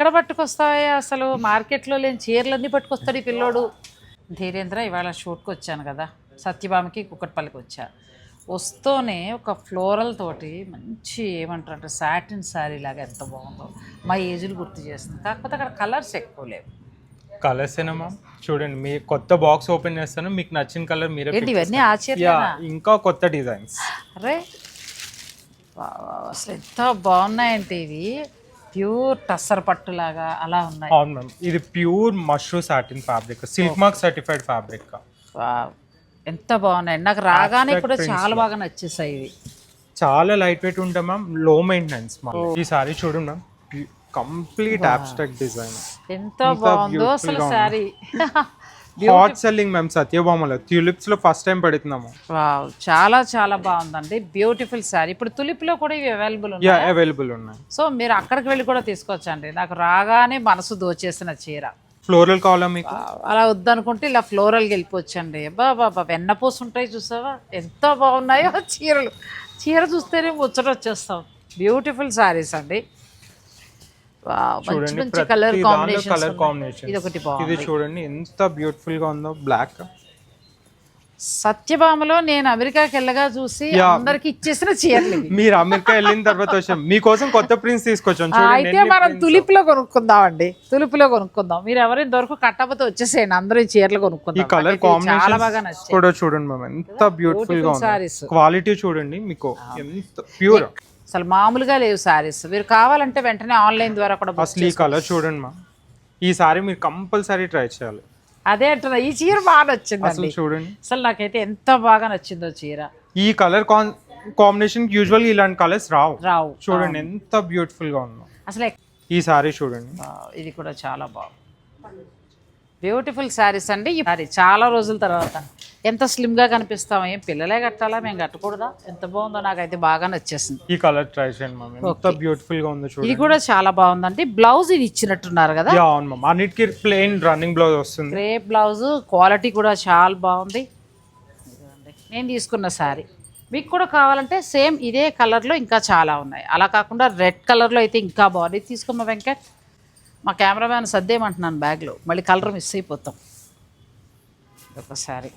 ఎక్కడ పట్టుకొస్తావే అసలు మార్కెట్లో లేని చీరలన్నీ పట్టుకొస్తాడు ఈ పిల్లోడు. ధీరేంద్ర ఇవాళ షూట్కి వచ్చాను కదా, సత్యభామకి కుక్కట్పల్లికి వచ్చా. వస్తూనే ఒక ఫ్లోరల్ తోటి మంచి ఏమంటారు అంటే సాటిన్ శారీ లాగా ఎంత బాగుందో, మా ఏజ్లు గుర్తు చేస్తుంది. కాకపోతే అక్కడ కలర్స్ ఎక్కువ లేవు. కలర్స్ ఏనా చూడండి, మీ కొత్త బాక్స్ ఓపెన్ చేస్తాను, మీకు నచ్చిన కలర్ మీరే ఏంటి ఇవన్నీ ఆశ్చర్యం. ఇంకా కొత్త డిజైన్స్. అరే అసలు ఎంత బాగున్నాయంటే ఇవి ప్యూర్ టస్సర్ పట్టులాగా అలా ఉన్నాయి. అవును మ్యామ్, ఇది pure mashru satin fabric, silk mark certified fabric. ఎంత బాగున్నాయి, నాకు రాగానే కూడా చాలా బాగా నచ్చేసాయి. ఇవి చాలా లైట్ వెయిట్ ఉంటాయి మ్యామ్, లో మెయింటెనెన్స్. ఈ సారీ చూడండి మ్యామ్, కంప్లీట్ అబ్స్ట్రాక్ట్ డిజైన్. ఎంత బాగుందో అసలు సారీ. హాట్ సెల్లింగ్ మ్యామ్ సత్యభామలో, ట్యూలిప్స్ లో ఫస్ట్ టైం పెడుతున్నాము. వావ్, చాలా చాలా బాగుందండి, బ్యూటిఫుల్ సారీ. ఇప్పుడు తులిప్ లో కూడా ఇవి అవైలబుల్ ఉన్నాయి. సో మీరు అక్కడికి వెళ్ళి కూడా తీసుకోవచ్చండి. నాకు రాగానే మనసు దోచేసిన చీర. ఫ్లోరల్ కావాలా మీకు? అలా వద్దనుకుంటే ఇలా ఫ్లోరల్కి వెళ్ళిపోవచ్చండి. బాబా వెన్నపూస ఉంటాయి చూసావా, ఎంత బాగున్నాయో చీరలు. చీర చూస్తేనే ముచ్చట వచ్చేస్తాం. బ్యూటిఫుల్ సారీస్ అండి. మంచి మంచి కలర్ కాంబినేషన్. ఇది ఒకటి బాగుంది, ఇది చూడండి ఎంత బ్యూటిఫుల్ గా ఉందో. బ్లాక్ సత్యభామలో నేను అమెరికాకి వెళ్ళగా చూసి అందరికి ఇచ్చేసిన చీరలు. మీరు అమెరికా వెళ్ళిన తర్వాత వచ్చాం, మీకోసం కొత్త ప్రింట్స్ తీసుకొచ్చాం. అయితే మనం తులిప్ లో కొనుక్కుందాం అండి, తులిప్ లో కొనుక్కుందాం. మీరు ఎవరైనా దొరకు కట్టకపోతే వచ్చేసేయండి, అందరూ ఈ చీరలు కొనుక్కుందాం. ఈ కలర్ కాంబినేషన్ కూడా చూడండి మ్యామ్, ఎంత బ్యూటిఫుల్ గా ఉంది. క్వాలిటీ చూడండి, మీకు ఎంత ప్యూర్. అసలు మామూలుగా లేవు సారీస్. మీరు కావాలంటే వెంటనే ఆన్లైన్ ద్వారా కూడా. అసలు ఈ కలర్ చూడండి మా, ఈ సారీ మీరు కంపల్సరీ ట్రై చేయాలి. అదే అంటున్నా, ఈ చీర బాగా నచ్చింది అసలు చూడండి. అసలు నాకైతే ఎంత బాగా నచ్చిందో చీర. ఈ కలర్ కాంబినేషన్ యూజువల్ ఇలాంటి కలర్స్ రావు. చూడండి ఎంత బ్యూటిఫుల్ గా ఉందో అసలు. ఈ సారీ చూడండి, ఇది కూడా చాలా బాగుంది. బ్యూటిఫుల్ శారీస్ అండి. ఈ సారీ చాలా రోజుల తర్వాత ఎంత స్లిమ్ గా కనిపిస్తాం. ఏం పిల్లలే కట్టాలా, మేము కట్టకూడదా? ఎంత బాగుందో, నాకైతే బాగా నచ్చేసింది. ఈ కలర్ ట్రై చేయండి మ్యామ్, ఎంత బ్యూటిఫుల్ గా ఉందో చూడండి. ఇది కూడా చాలా బాగుందండి. బ్లౌజ్ ఇది ఇచ్చినట్టున్నారు కదా? అవును మ్యామ్, అన్నిటికీ ప్లెయిన్ రన్నింగ్ బ్లౌజ్ వస్తుంది. గ్రే బ్లౌజ్, క్వాలిటీ కూడా చాలా బాగుంది. నేను తీసుకున్న శారీ మీకు కూడా కావాలంటే సేమ్ ఇదే కలర్లో ఇంకా చాలా ఉన్నాయి. అలా కాకుండా రెడ్ కలర్లో అయితే ఇంకా బాగుంది. తీసుకోమ్మా వెంకట్. మా కెమెరామ్యాన్ సర్దేయమంటున్నాను బ్యాగ్లో, మళ్ళీ కలర్ మిస్ అయిపోతాం. ఒక శారీ